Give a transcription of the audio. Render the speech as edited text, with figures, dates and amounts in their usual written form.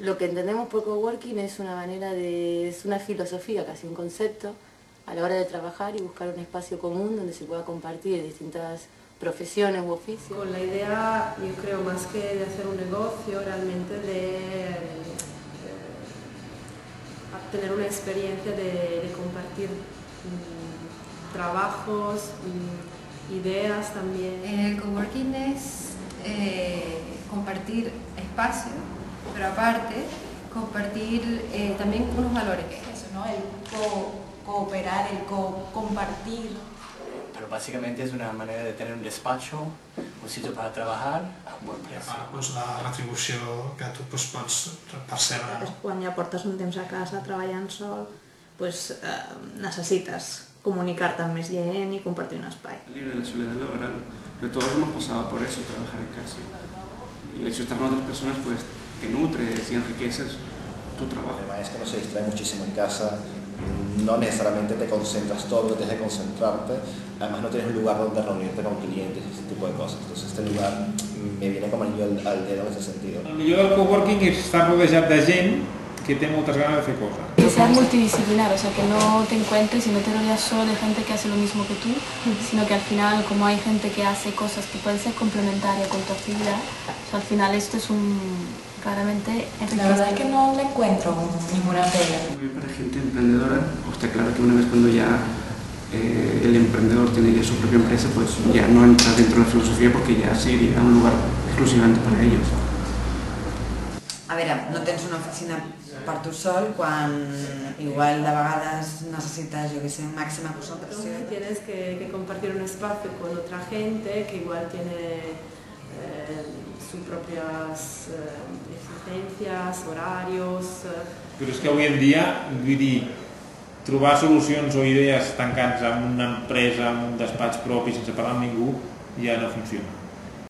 Lo que entendemos por coworking es una manera es una filosofía, casi un concepto, a la hora de trabajar y buscar un espacio común donde se pueda compartir distintas profesiones u oficios. Con la idea, yo creo, más que de hacer un negocio, realmente de tener una experiencia de compartir trabajos, ideas también. El coworking es compartir espacio, pero aparte compartir también unos valores. Eso, ¿no? El cooperar, el compartir. Pero básicamente es una manera de tener un despacho, un sitio para trabajar a un buen precio. Doncs la retribució que tu pots percebre. Quan ja portes un temps a casa treballant sol, necessites comunicar-te amb més gent i compartir un espai. Libre de la soledad laboral, pero todos hemos pasado por eso, trabajar en casa. Y el hecho de estar con otras personas, pues te nutres y enriqueces tu trabajo. El maestro no se distrae muchísimo en casa, no necesariamente te concentras todo lo que tienes que concentrarte, además no tienes un lugar donde reunirte con clientes y ese tipo de cosas. Entonces este lugar me viene como anillo al dedo en ese sentido. El millor del coworking és estar rodejat de gent que té moltes ganas de hacer cosas. Que seas multidisciplinar, o sea, que no te encuentres y no te rodeas solo de gente que hace lo mismo que tú, sino que al final, como hay gente que hace cosas que pueden ser complementarias con tu actividad, o sea, al final esto es claramente enriquecedor. La verdad es que no le encuentro ninguna pega. Muy bien para gente emprendedora, está claro que una vez cuando ya el emprendedor tiene ya su propia empresa, pues ya no entra dentro de la filosofía porque ya sería un lugar exclusivamente para ellos. A veure, no tens una oficina per tu sol quan igual de vegades necessites, jo que sé, màxima concentració. Tienes que compartir un espacio con otra gente que igual tiene sus propias exigencias, horarios. Però és que avui en dia, vull dir, trobar solucions o idees tancats en una empresa, en un despatx propi, sense parlar amb ningú, ja no funciona.